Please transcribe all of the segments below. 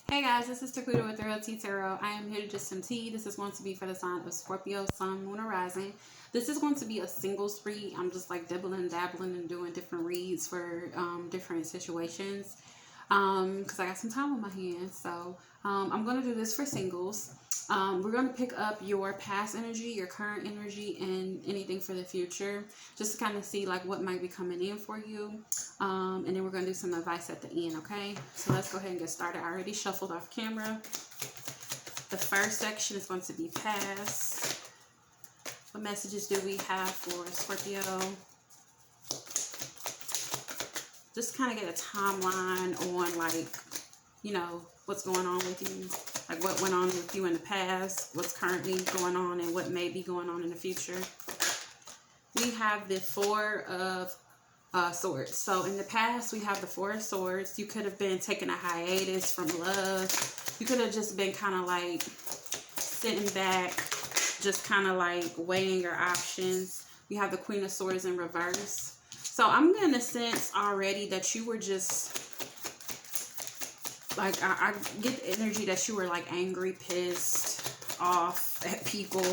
Hey guys, this is Taquita with Real Tea Tarot. I am here to just some tea. This is going to be for the sign of Scorpio, Sun, Moon, or Rising. This is going to be a singles read. I'm just like dabbling and doing different reads for different situations because I got some time on my hands. So I'm going to do this for singles. We're going to pick up your past energy, your current energy, and anything for the future, just to kind of see like what might be coming in for you. And then we're going to do some advice at the end, okay? So let's go ahead and get started. I already shuffled off camera. The first section is going to be past. What messages do we have for Scorpio? Just kind of get a timeline on, like, you know, what's going on with you. Like what went on with you in the past, what's currently going on, and what may be going on in the future. We have the Four of Swords. So in the past, we have the Four of Swords. You could have been taking a hiatus from love. You could have just been kind of like sitting back, just kind of like weighing your options. We have the Queen of Swords in reverse. So I'm going to sense already that you were just like, I get the energy that you were like angry, pissed off at people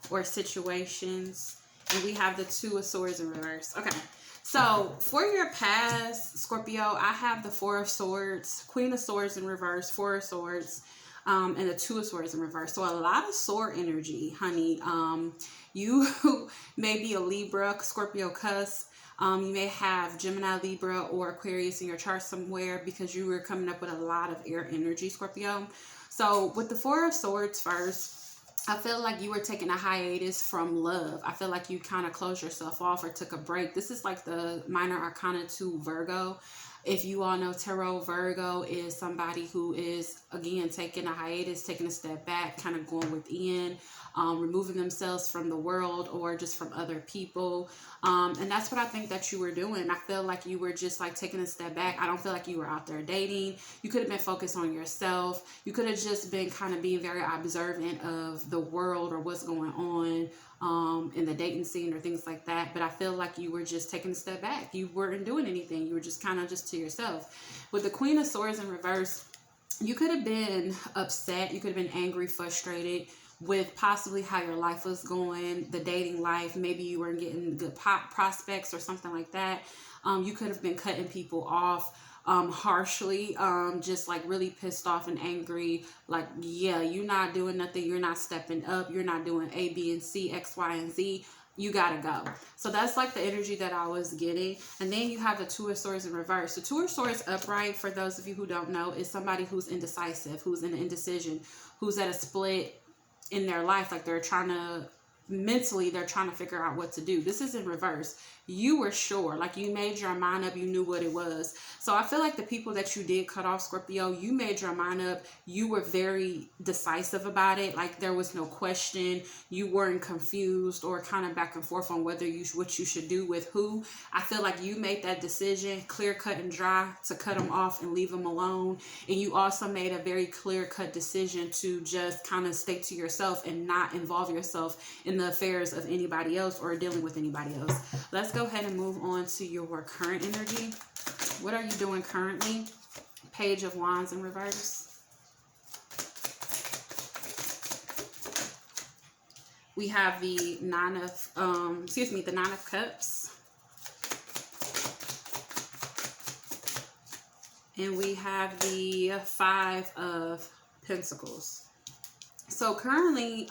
or situations. And we have the Two of Swords in reverse. Okay. So for your past, Scorpio, I have the Four of Swords, Queen of Swords in reverse, Four of Swords, and the Two of Swords in reverse. So a lot of sword energy, honey. You may be a Libra, Scorpio cusp. You may have Gemini, Libra, or Aquarius in your chart somewhere because you were coming up with a lot of air energy, Scorpio. So with the Four of Swords first, I feel like you were taking a hiatus from love. I feel like you kind of closed yourself off or took a break. This is like the minor arcana to Virgo. If you all know tarot, Virgo is somebody who is, again, taking a hiatus, taking a step back, kind of going within, removing themselves from the world or just from other people. And that's what I think that you were doing. I feel like you were just like taking a step back. I don't feel like you were out there dating. You could have been focused on yourself. You could have just been kind of being very observant of the world or what's going on in the dating scene or things like that. But I feel like you were just taking a step back. You weren't doing anything. You were just kind of just to yourself. With the Queen of Swords in reverse, you could have been upset. You could have been angry, frustrated with possibly how your life was going, the dating life. Maybe you weren't getting good prospects or something like that. You could have been cutting people off harshly, just like really pissed off and angry. Like, yeah, you're not doing nothing. You're not stepping up. You're not doing A, B, and C, X, Y, and Z. You gotta go. So that's like the energy that I was getting. And then you have the Two of Swords in reverse. The Two of Swords upright, for those of you who don't know, is somebody who's indecisive, who's in an indecision, who's at a split in their life. Like they're trying to, mentally, they're trying to figure out what to do. This is in reverse. You were sure, like you made your mind up, you knew what it was. So I feel like the people that you did cut off, Scorpio, you made your mind up. You were very decisive about it. Like there was no question. You weren't confused or kind of back and forth on whether what you should do with who. I feel like you made that decision, clear cut and dry, to cut them off and leave them alone. And you also made a very clear cut decision to just kind of stay to yourself and not involve yourself in the affairs of anybody else or dealing with anybody else. Let's go ahead and move on to your current energy. What are you doing currently? Page of Wands in reverse. We have the Nine of Cups. And we have the Five of Pentacles. So currently,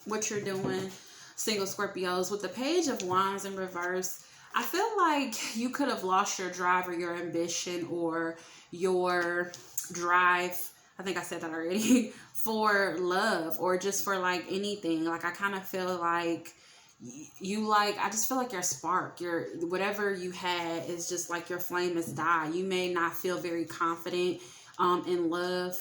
what you're doing, single Scorpios, with the Page of Wands in reverse, I feel like you could have lost your drive or your ambition or your drive, I think I said that already, for love or just for like anything. Like I kind of feel like I just feel like your spark, your whatever you had is just like your flame has died. You may not feel very confident in love.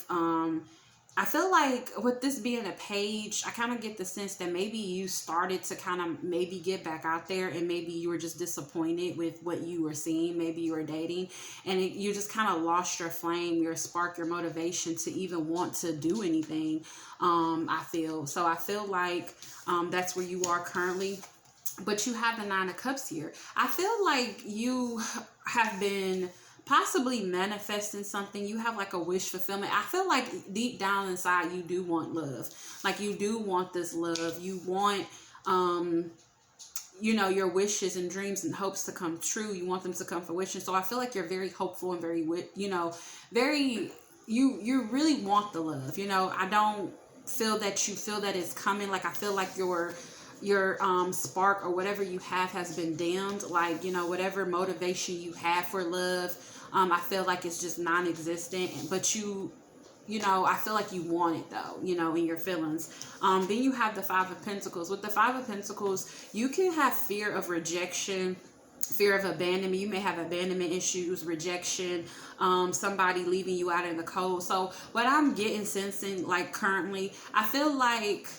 I feel like with this being a page, I kind of get the sense that maybe you started to kind of maybe get back out there and maybe you were just disappointed with what you were seeing. Maybe you were dating and you just kind of lost your flame, your spark, your motivation to even want to do anything, I feel. So I feel like that's where you are currently. But you have the Nine of Cups here. I feel like you have been possibly manifesting something. You have like a wish fulfillment. I feel like deep down inside you do want love. Like you do want this love. You want you know, your wishes and dreams and hopes to come true. You want them to come fruition. So I feel like you're very hopeful and very, you know, very, you really want the love. You know, I don't feel that you feel that it's coming. Like I feel like your spark or whatever you have has been dimmed. Like, you know, whatever motivation you have for love, I feel like it's just non-existent. But you know, I feel like you want it though, you know, in your feelings. Then you have the Five of Pentacles. With the Five of Pentacles, you can have fear of rejection, fear of abandonment. You may have abandonment issues, rejection, somebody leaving you out in the cold. So what I'm getting, sensing, like currently, I feel like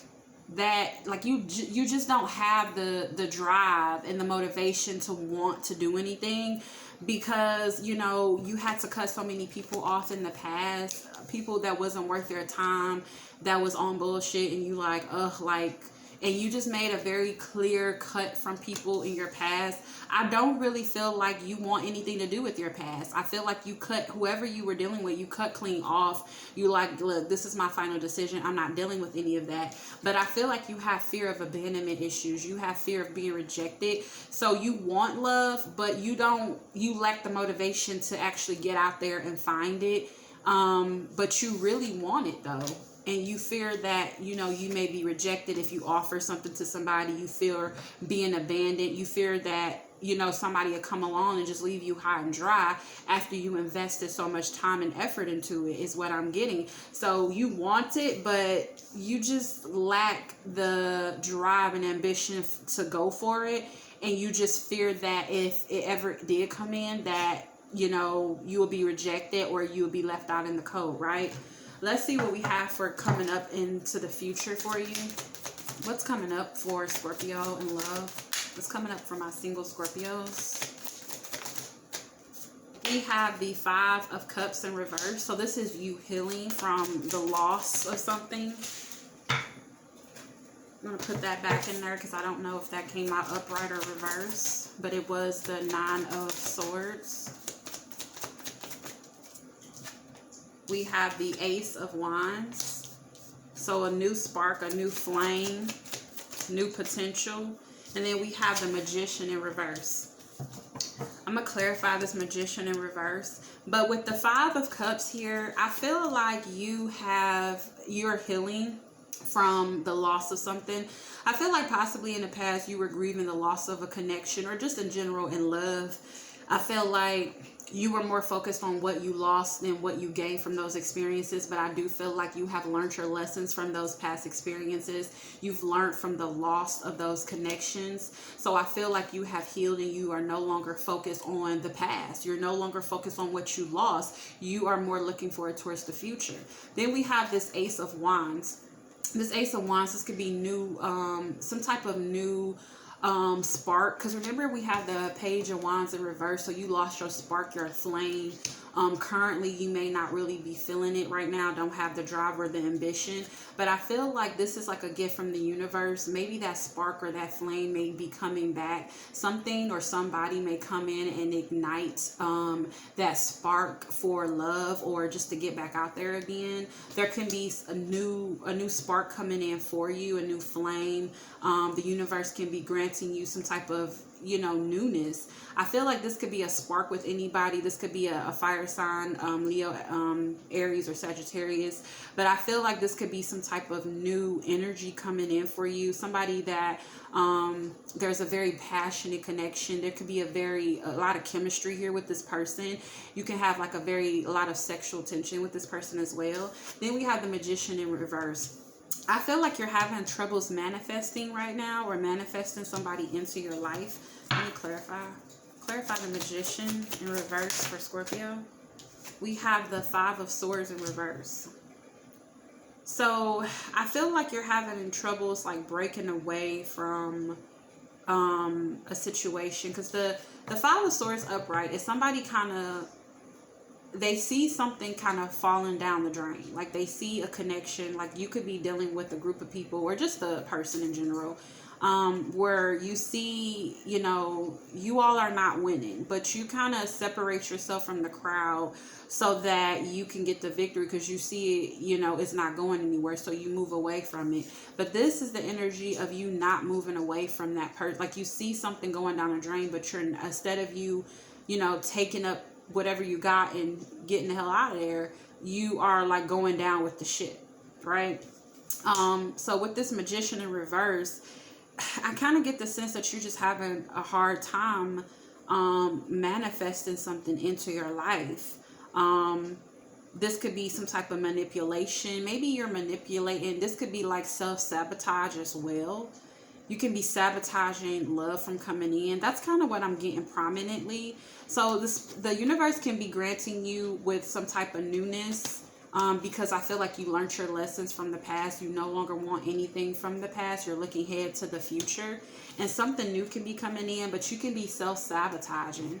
that, like you just don't have the drive and the motivation to want to do anything, because you know you had to cut so many people off in the past, people that wasn't worth your time, that was on bullshit, and you like, ugh, like, and you just made a very clear cut from people in your past. I don't really feel like you want anything to do with your past. I feel like you cut whoever you were dealing with, you cut clean off. You like, look, this is my final decision. I'm not dealing with any of that. But I feel like you have fear of abandonment issues. You have fear of being rejected. So you want love, but you lack the motivation to actually get out there and find it. But you really want it though. And you fear that, you know, you may be rejected if you offer something to somebody. You fear being abandoned. You fear that, you know, somebody will come along and just leave you high and dry after you invested so much time and effort into it, is what I'm getting. So you want it, but you just lack the drive and ambition to go for it. And you just fear that if it ever did come in, that, you know, you will be rejected or you will be left out in the cold, right? Let's see what we have for coming up into the future for you. What's coming up for Scorpio in love? What's coming up for my single Scorpios? We have the Five of Cups in reverse. So this is you healing from the loss of something. I'm going to put that back in there because I don't know if that came out upright or reverse. But it was the Nine of Swords. We have the Ace of Wands. So a new spark, a new flame, new potential. And then we have the Magician in reverse. I'm going to clarify this Magician in reverse. But with the Five of Cups here, I feel like you're healing from the loss of something. I feel like possibly in the past you were grieving the loss of a connection, or just in general in love. I feel like you were more focused on what you lost than what you gained from those experiences. But I do feel like you have learned your lessons from those past experiences. You've learned from the loss of those connections. So I feel like you have healed and you are no longer focused on the past. You're no longer focused on what you lost. You are more looking forward towards the future. Then we have this Ace of Wands. This Ace of Wands, this could be new, some type of new spark, because remember we have the Page of Wands in reverse. So you lost your spark, your flame. Currently you may not really be feeling it right now, don't have the drive or the ambition, but I feel like this is like a gift from the universe. Maybe that spark or that flame may be coming back. Something or somebody may come in and ignite that spark for love, or just to get back out there again. There can be a new spark coming in for you, a new flame. The universe can be granting you some type of, you know, newness. I feel like this could be a spark with anybody. This could be a fire sign, Leo, Aries, or Sagittarius. But I feel like this could be some type of new energy coming in for you. Somebody that there's a very passionate connection. There could be a lot of chemistry here with this person. You can have like a lot of sexual tension with this person as well. Then we have the Magician in reverse. I feel like you're having troubles manifesting right now, or manifesting somebody into your life. Let me clarify the Magician in reverse for Scorpio. We have the Five of Swords in reverse. So I feel like you're having troubles like breaking away from a situation, because the Five of Swords upright is somebody they see something kind of falling down the drain. Like they see a connection, like you could be dealing with a group of people or just a person in general. where you see, you know, you all are not winning, but you kind of separate yourself from the crowd so that you can get the victory, because you see it, you know, it's not going anywhere, so you move away from it. But this is the energy of you not moving away from that person. Like, you see something going down a drain, but you're, instead of you know, taking up whatever you got and getting the hell out of there, you are like going down with the shit, right? So with this Magician in reverse, I kind of get the sense that you're just having a hard time manifesting something into your life. This could be some type of manipulation. Maybe you're manipulating. This could be like self-sabotage as well. You can be sabotaging love from coming in. That's kind of what I'm getting prominently. So the universe can be granting you with some type of newness, because I feel like you learned your lessons from the past. You no longer want anything from the past. You're looking ahead to the future, and something new can be coming in, but you can be self-sabotaging.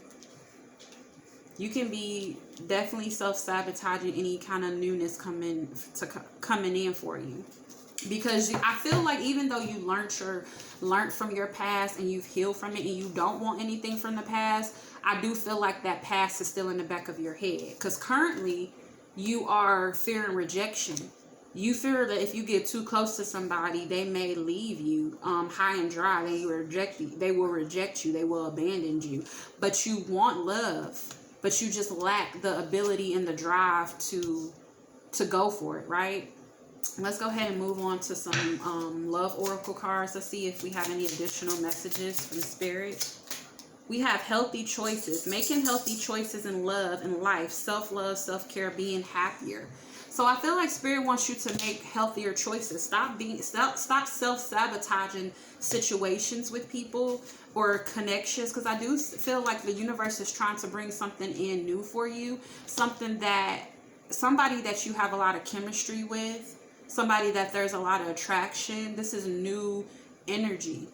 You can be definitely self-sabotaging any kind of newness coming in for you. Because I feel like even though you learned from your past and you've healed from it and you don't want anything from the past, I do feel like that past is still in the back of your head. Because currently you are fearing rejection. You fear that if you get too close to somebody, they may leave you high and dry. They will reject you. They will abandon you. But you want love. But you just lack the ability and the drive to go for it, right? Let's go ahead and move on to some love oracle cards. Let's see if we have any additional messages from Spirit. We have healthy choices, making healthy choices in love and life, self-love, self-care, being happier. So I feel like Spirit wants you to make healthier choices. Stop self-sabotaging situations with people or connections, because I do feel like the universe is trying to bring something in new for you, somebody that you have a lot of chemistry with, somebody that there's a lot of attraction. This is new energy.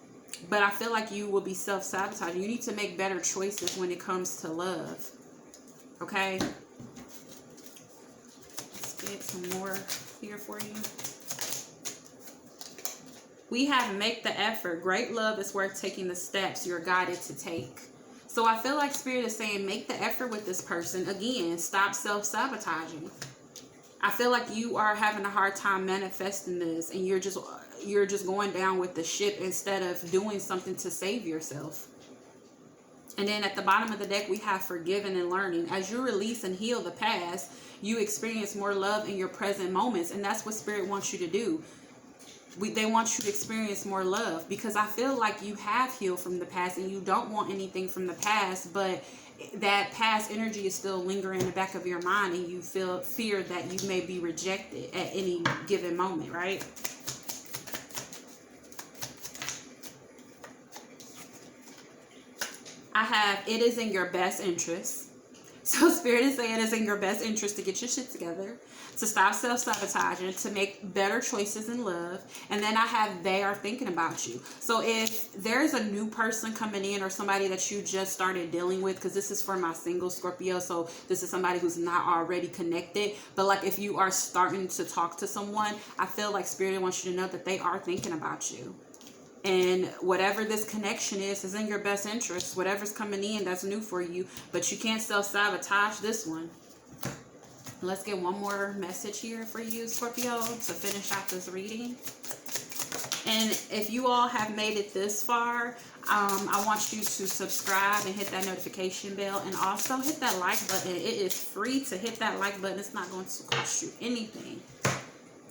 But I feel like you will be self-sabotaging. You need to make better choices when it comes to love. Okay? Let's get some more here for you. We have make the effort. Great love is worth taking the steps you're guided to take. So I feel like Spirit is saying make the effort with this person. Again, stop self-sabotaging. I feel like you are having a hard time manifesting this, and you're just going down with the ship instead of doing something to save yourself. And then at the bottom of the deck, we have forgiving and learning. As you release and heal the past, you experience more love in your present moments, and that's what Spirit wants you to do. They want you to experience more love, because I feel like you have healed from the past and you don't want anything from the past, but that past energy is still lingering in the back of your mind, and you fear that you may be rejected at any given moment, right? I have, it is in your best interest. So Spirit is saying it's in your best interest to get your shit together, to stop self-sabotaging, to make better choices in love. And then I have, they are thinking about you. So if there's a new person coming in, or somebody that you just started dealing with, because this is for my single Scorpio, so this is somebody who's not already connected. But like if you are starting to talk to someone, I feel like Spirit wants you to know that they are thinking about you. And whatever this connection is in your best interest. Whatever's coming in that's new for you. But you can't self-sabotage this one. Let's get one more message here for you, Scorpio, to finish out this reading. And if you all have made it this far, I want you to subscribe and hit that notification bell. And also hit that like button. It is free to hit that like button. It's not going to cost you anything.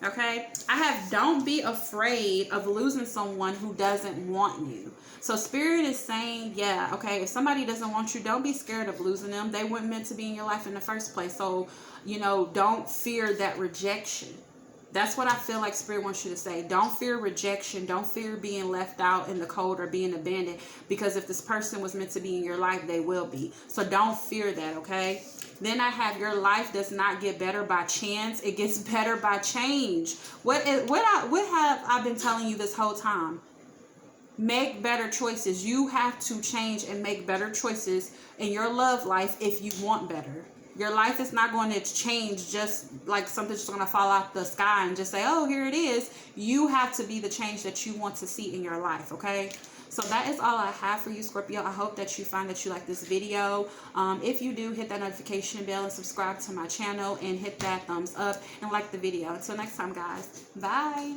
Okay, I have, don't be afraid of losing someone who doesn't want you. So Spirit is saying, yeah, okay, if somebody doesn't want you, don't be scared of losing them. They weren't meant to be in your life in the first place. So, you know, don't fear that rejection. That's what I feel like Spirit wants you to say. Don't fear rejection. Don't fear being left out in the cold or being abandoned. Because if this person was meant to be in your life, they will be. So don't fear that, okay? Then I have, your life does not get better by chance. It gets better by change. What have I been telling you this whole time? Make better choices. You have to change and make better choices in your love life if you want better. Your life is not going to change just like something's just going to fall out the sky and just say, oh, here it is. You have to be the change that you want to see in your life, okay? So that is all I have for you, Scorpio. I hope that you find that you like this video. If you do, hit that notification bell and subscribe to my channel and hit that thumbs up and like the video. Until next time, guys. Bye.